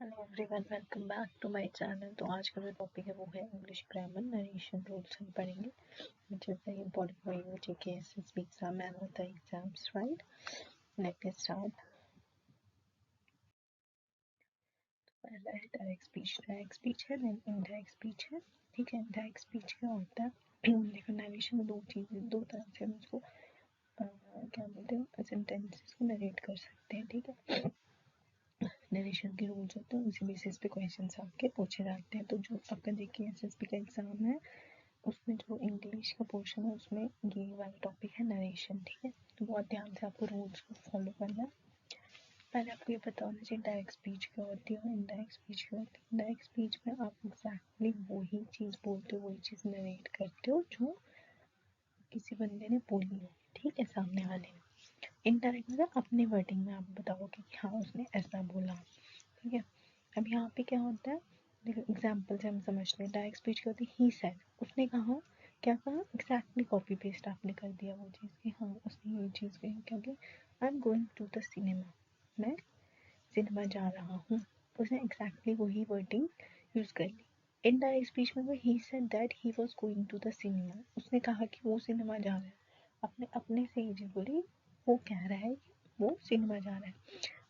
Hello everyone, welcome back to my channel. तो आज का जो टॉपिक है वो है इंग्लिश ग्रामर नरेशन रूल्स हम पढ़ेंगे, which is very important for you take SSB exam and other exams, right? Let us start. पहला है डायरेक्ट स्पीच। डायरेक्ट स्पीच है, देन इनडायरेक्ट स्पीच है। ठीक है, डायरेक्ट स्पीच क्या होता है? देखो, नरेशन में दो तरह से हम उसको क्या बोलते हैं, सेंटेंसेस को नरेट कर सकते हैं। ठीक है, नरेशन के रूल्स होते हैं, उसी बेसिस पे क्वेश्चंस आपके पूछे जाते हैं। तो जो आपका देखिए एसएसबी का एग्जाम है उसमें जो इंग्लिश का पोर्शन है उसमें ये वाला टॉपिक है नरेशन। ठीक है, तो बहुत ध्यान से आपको रूल्स को फॉलो करना है। पहले आपको ये पता होना चाहिए डायरेक्ट स्पीच क्या होती है और इनडायरेक्ट स्पीच क्या होती है। डायरेक्ट स्पीच में आप एग्जैक्टली वही चीज़ बोलते हो, वही चीज़ नरेट करते हो जो किसी बंदे ने बोली हो, ठीक है, सामने वाले ने। इनडायरेक्ट मतलब अपने वर्डिंग में आप बताओगे कि हाँ उसने ऐसा बोला। ठीक है, अब यहाँ पे क्या होता है, देखो एग्जाम्पल से हम समझते हैं। डायरेक्ट स्पीच क्या होती है? ही सेड, उसने कहा। क्या कहा? एग्जैक्टली कॉपी पेस्ट आपने कर दिया वो चीज़ की, हाँ उसने ये चीज़ कही। क्योंकि I am going to the cinema, मैं सिनेमा जा रहा हूँ, उसने एग्जैक्टली वही वर्डिंग यूज़ कर ली। इनडायरेक्ट स्पीच में वो he said that he was going to the cinema, उसने कहा कि वो सिनेमा जा रहा है। अपने अपने से ये चीज़ बोली, वो कह रहा है कि वो सिनेमा जा रहा है।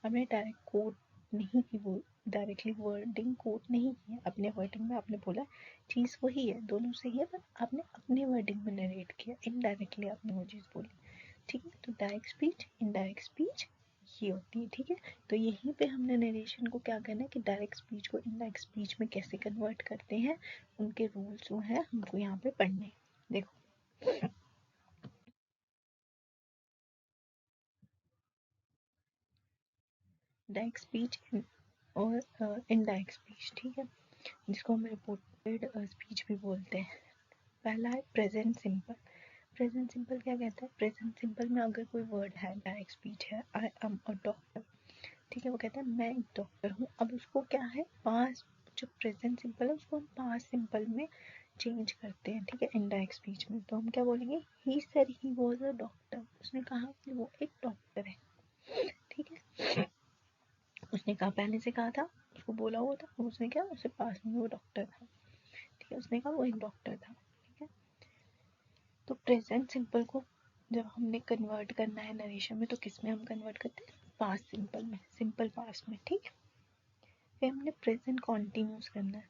हमने डायरेक्ट कोट नहीं की, वो डायरेक्टली वर्डिंग कोट नहीं किया। अपने वर्डिंग में आपने बोला चीज़ वही है, दोनों सही है, पर आपने अपने वर्डिंग में नरेट किया, इनडायरेक्टली आपने वो चीज़ बोली। ठीक है, तो डायरेक्ट स्पीच, इनडायरेक्ट स्पीच ये होती है। ठीक है, तो यहीं पे हमने नरेशन को क्या करना है कि डायरेक्ट स्पीच को इनडायरेक्ट स्पीच में कैसे कन्वर्ट करते हैं, उनके रूल्स जो है हमको यहाँ पे पढ़ने हैं। देखो, डायरेक्ट स्पीच और इनडायरेक्ट स्पीच, ठीक है, जिसको हम रिपोर्टेड स्पीच भी बोलते हैं। पहला है प्रेजेंट सिंपल। प्रेजेंट सिंपल क्या कहता है? प्रेजेंट सिंपल में अगर कोई वर्ड है, डायरेक्ट स्पीच है, आई एम अ डॉक्टर, ठीक है, वो कहता है मैं एक डॉक्टर हूँ। अब उसको क्या है, पास, जो प्रेजेंट सिंपल है उसको हम पास सिंपल में चेंज करते हैं। ठीक है, इनडायरेक्ट स्पीच में तो हम क्या बोलेंगे, ही said he was a doctor, उसने कहा कि वो एक डॉक्टर है। ठीक है, उसने कहा, पहले से कहा था, उसको बोला हुआ था, उसने क्या, उसे पास में वो डॉक्टर था। ठीक है, उसने कहा वो एक डॉक्टर था। ठीक है, तो प्रेजेंट सिंपल को जब हमने कन्वर्ट करना है नरेशन में तो किस में हम कन्वर्ट करते हैं? पास्ट सिंपल में, सिंपल पास्ट में। ठीक है, फिर हमने प्रेजेंट कॉन्टिन्यूस करना है।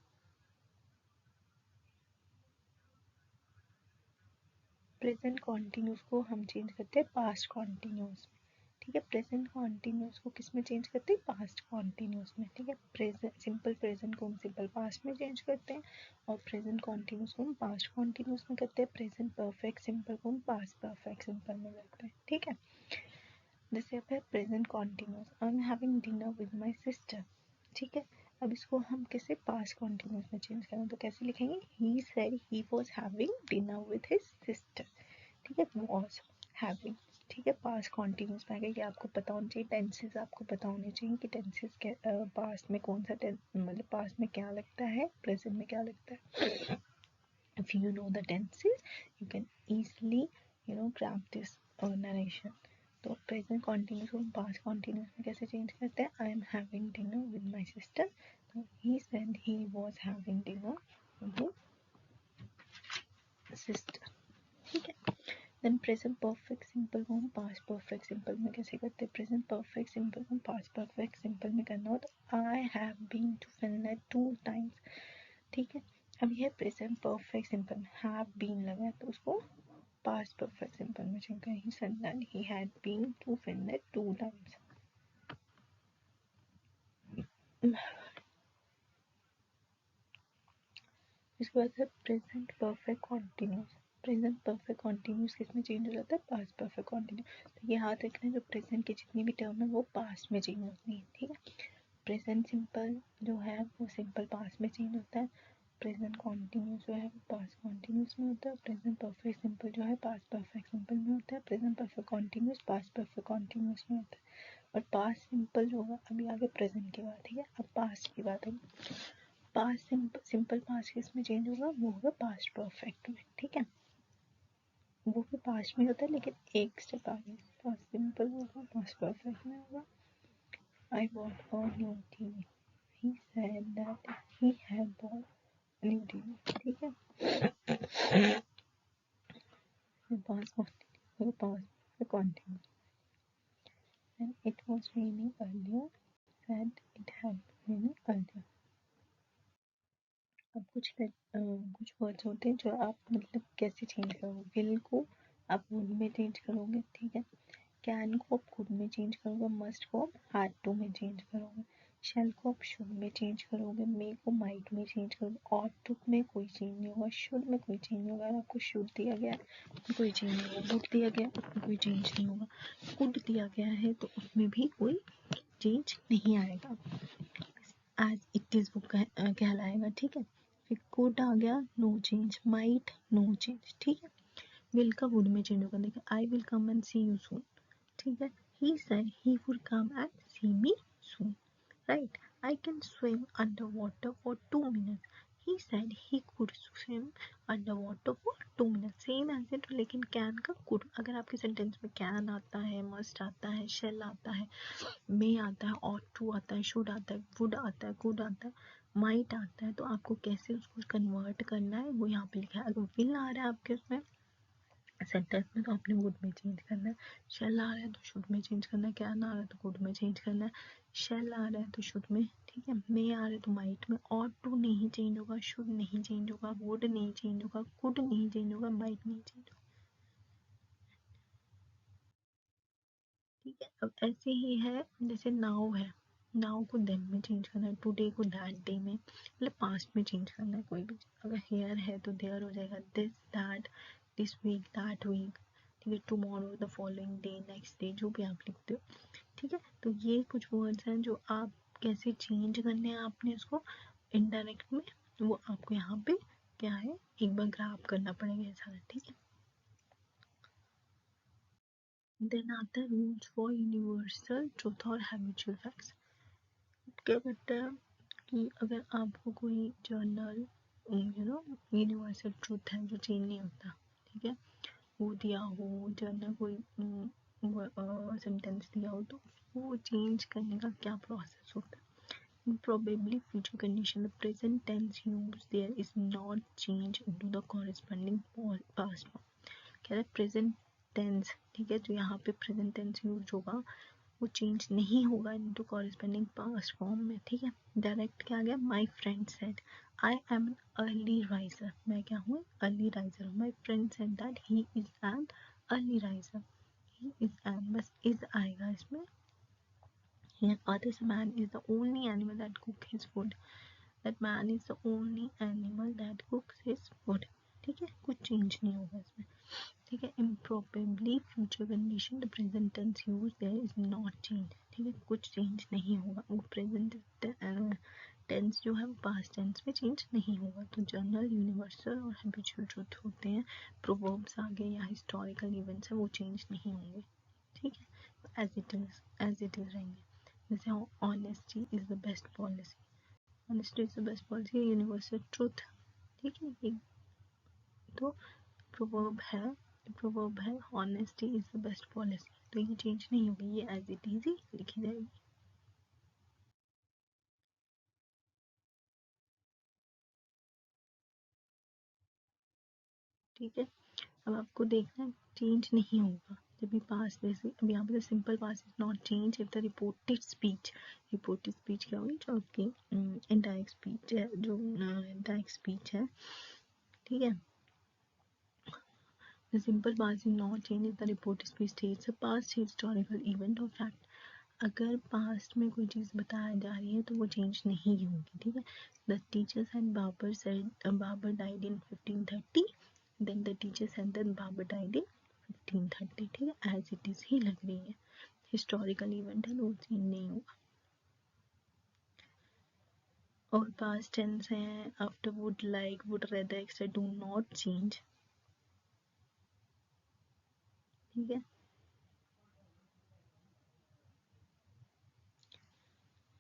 प्रेजेंट कॉन्टिन्यूस को हम चेंज करते हैं पास्ट कॉन्टिन्यूस में। ठीक है, प्रेजेंट कॉन्टिन्यूस को किस में चेंज करते हैं? पास्ट कॉन्टिन्यूस में। ठीक है, प्रेजेंट सिंपल प्रेजेंट को हम सिंपल पास्ट में चेंज करते हैं और प्रेजेंट कॉन्टिन्यूस को हम पास्ट कॉन्टिन्यूस में करते हैं। प्रेजेंट परफेक्ट सिंपल को हम पास्ट परफेक्ट सिंपल में करते हैं। ठीक है, जैसे अब है present continuous, I am having dinner with my sister. ठीक है, अब इसको हम कैसे पास्ट कॉन्टिन्यूस में चेंज करें, तो कैसे लिखेंगे, ही said he was having dinner with his sister. ठीक है, वाज हैविंग। ठीक है, पास्ट कॉन्टिन्यूस में आ गया। ये आपको पता होना चाहिए, टेंसेस आपको पता होने चाहिए कि टेंसेस के पास्ट में कौन सा टेंस, मतलब पास्ट में क्या लगता है, प्रेजेंट में क्या लगता है। If you know the tenses you can easily grab this narration। तो प्रेजेंट कॉन्टिन्यूस को हम पास्ट कॉन्टिन्यूस में कैसे चेंज करते हैं? I am having dinner with my sister, तो he said he was having dinner with his sister. ठीक है, देन प्रेजेंट परफेक्ट सिंपल को हम पास्ट परफेक्ट सिंपल में कैसे करते हैं? प्रेजेंट परफेक्ट सिंपल को पास्ट परफेक्ट सिंपल में करना हो तो I have been to Finland 2 times। ठीक है, अब यह प्रेजेंट परफेक्ट सिंपल में हैव बीन लगा है तो उसको पास्ट परफेक्ट सिंपल में चेंज करें। He said that he had been to Finland 2 times। इसके बाद है present perfect continuous. Present perfect continuous किस में चेंज हो जाता है? Past perfect continuous. तो ये याद रखना है, जो प्रेजेंट की जितनी भी टर्म है वो पास्ट में चेंज होती है। ठीक है, प्रेजेंट सिंपल जो है वो सिंपल पास्ट में चेंज होता है। प्रेजेंट कॉन्टिन्यूस जो है वो पास्ट कॉन्टिन्यूस में होता है। प्रेजेंट परफेक्ट सिंपल जो है पास्ट परफेक्ट सिंपल में होता है। Present perfect continuous past perfect continuous में होता है। और पास्ट सिंपल जो होगा, अभी आगे प्रेजेंट की बात है, अब पास्ट की बात है। पास्ट सिंपल पास्ट किस में चेंज होगा? वो होगा पास्ट परफेक्ट में। ठीक है, वो भी पास्ट में होता है लेकिन एक स्टेप आगे। पास्ट सिंपल होगा, पास्ट परफेक्ट में होगा। I want a new TV, he said that he had bought a new TV. ठीक है, the past continuous, and it was raining earlier, said it had been raining earlier. अब कुछ words होते हैं जो आप मतलब कैसे चेंज करोगे। विल को आप वुड में चेंज करोगे, ठीक है। कैन को आप कुड में चेंज करोगे, मस्ट को आप हैड टू में चेंज करोगे, शैल को आप शुड में चेंज करोगे, मे को माइट में चेंज करोगे, ऑट टू में कोई चेंज नहीं होगा, शुड में कोई चेंज नहीं होगा। अगर आपको शुड दिया गया है कोई चेंज नहीं होगा, वुड दिया गया उसमें कोई चेंज नहीं होगा, कुड दिया गया है तो उसमें भी कोई चेंज नहीं आएगा, एज इट इज वो कहलाएगा, ठीक है। फिर कुड आ गया, no change, might no change, ठीक है। विल का वुड में चेंज होगा, देखिए I will come and see you soon, ठीक है। He said he would come and see me soon. Right? I can swim underwater for 2 minutes. He said he could swim underwater for 2 minutes. Same as it, लेकिन can का could। अगर आपके sentence में can आता है, must आता है, shall आता है, may आता है, ought to आता है, should आता है, would आता है, could आता है, might आता है, तो आपको कैसे उसको कन्वर्ट करना है वो यहाँ पे लिखा है। अगर will आ रहा है आपके उसमें सेंटेंस में तो आपने वुड में चेंज करना है, शैल आ रहा है तो शुड में चेंज करना है, कैन आ रहा है तो कुड में चेंज करना है, शैल आ रहा है तो शुड में, ठीक है। मे आ रहा है तो माइट में, ऑट टू नहीं चेंज होगा, शुड नहीं चेंज होगा, वुड नहीं चेंज होगा, कुड नहीं चेंज होगा, माइट नहीं चेंज होगा, ठीक है। अब ऐसे ही है जैसे नाउ है, नाउ को देन में चेंज करना है, टुडे को दैट डे में, मतलब पास्ट में चेंज करना है कोई भी। अगर हेयर है तो देयर हो जाएगा, this that, this week that week, ठीक है। Tomorrow, the following day, next day, जो भी आप लिखते हो, ठीक है। तो ये कुछ वर्ड्स हैं जो आप कैसे चेंज करने हैं आपने उसको इनडायरेक्ट में, वो आपको यहाँ पे क्या है एक बार ग्राफ करना पड़ेगा ये सारा, ठीक है। देन आता है रूल्स फॉर यूनिवर्सल ट्रूथ और हैबिचुअल फैक्ट्स। क्या कहता है कि अगर आपको कोई जर्नल यूनिवर्सल ट्रूथ है जो चेंज नहीं होता, ठीक है, वो दिया हो, जर्नल कोई सेंटेंस दिया हो, तो उसको चेंज करने का क्या प्रोसेस होता है। In probably future condition, the present tense used there is not changed into the corresponding past form। कह रहा है प्रेजेंट टेंस, ठीक है, जो यहाँ पे प्रेजेंट टेंस यूज होगा वो चेंज नहीं होगा इनटू कॉरेस्पॉन्डिंग पास्ट फॉर्म में, ठीक है। डायरेक्ट क्या आ गया, my friend said I am an early riser, मैं क्या हूँ अर्ली राइजर हूँ। My friend said that he is an early riser, he is an, बस इज आएगा इसमें। Here, others man is the only animal that cooks his food. That man is the only animal that cooks his food. ठीक है, कुछ change नहीं होगा इसमें, ठीक है। improbably future condition, the present tense used there is not changed, ठीक है, कुछ चेंज नहीं होगा, वो present टेंस जो है वो पास्ट टेंस में चेंज नहीं होगा। तो जनरल, यूनिवर्सल और हैबिचुअल ट्रूथ होते हैं, प्रोवर्ब्स आगे या हिस्टोरिकल इवेंट्स है वो चेंज नहीं होंगे, ठीक है, एज इट इज रहेंगे। जैसे honesty is the best policy, honesty is the best policy, universal truth, ठीक है। ये तो प्रोवर्ब है honesty is the best policy, तो ये चेंज नहीं होगी, ये एज इट इज ही लिखी जाएगी, ठीक है। अब आपको देखना है चेंज नहीं होगा जब भी पास, जैसे अब यहाँ पे simple past is not change if the reported speech क्या होगी, जो आपकी इनडायरेक्ट स्पीच है, जो इनडायरेक्ट स्पीच है, ठीक है। The simple past is not changed if the reported speech states a past historical event or fact। अगर पास्ट में कोई चीज़ बताया जा रही है तो वो चेंज नहीं होगी, ठीक है। The teacher and Babar said Babar died in 1530, then the teacher said that Babar died in 1530, ठीक है, एज इट इज ही लग रही है, हिस्टोरिकल इवेंट है तो वो चेंज नहीं होगा। और पास्ट टेंस है after, would, like, would rather etcetera do not change, ठीक है।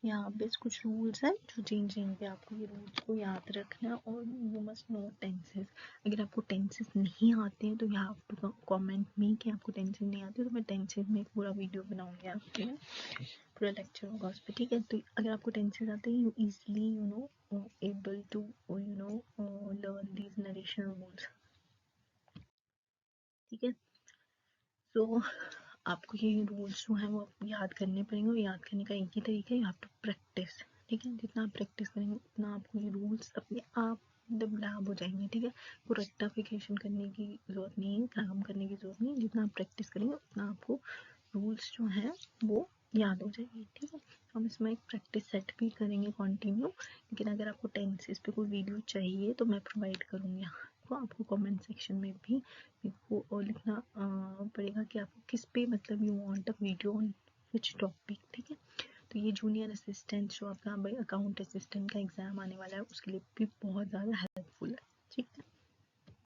यहाँ पे कुछ रूल्स हैं जो चेंज रहेंगे, आपको ये रूल्स को याद रखना है। और यू मस्ट नो टेंसेस। अगर आपको टेंसेस नहीं आते हैं तो you have to comment me कि आपको टेंसेस नहीं आते, तो मैं टेंसेस में पूरा वीडियो बनाऊंगी आपके लिए, पूरा लेक्चर होगा उस पर, ठीक है। तो अगर आपको टेंसेस आते हैं, you easily able to learn these narration rules, ठीक है। तो आपको ये रूल्स जो हैं वो याद करने पड़ेंगे, और याद करने का एक ही तरीका है, यू हैव टू प्रैक्टिस, ठीक है। जितना आप प्रैक्टिस करेंगे उतना आपको ये रूल्स अपने आप मतलब लैब हो जाएंगे, ठीक है। तो रेक्टिफिकेशन करने की ज़रूरत नहीं है, काम करने की ज़रूरत नहीं है, जितना आप प्रैक्टिस करेंगे उतना आपको रूल्स जो हैं वो याद हो जाएगी, ठीक है। हम इसमें एक प्रैक्टिस सेट भी करेंगे कंटिन्यू, लेकिन अगर आपको टेंसेस पे कोई वीडियो चाहिए तो मैं प्रोवाइड करूँगी, तो आपको कमेंट सेक्शन में भी को लिखना पड़ेगा कि आपको किस पे मतलब you want a video on which topic, ठीक है। तो ये जूनियर असिस्टेंट जो आपका अकाउंट असिस्टेंट का एग्ज़ाम आने वाला है उसके लिए भी बहुत ज़्यादा हेल्पफुल है, ठीक है।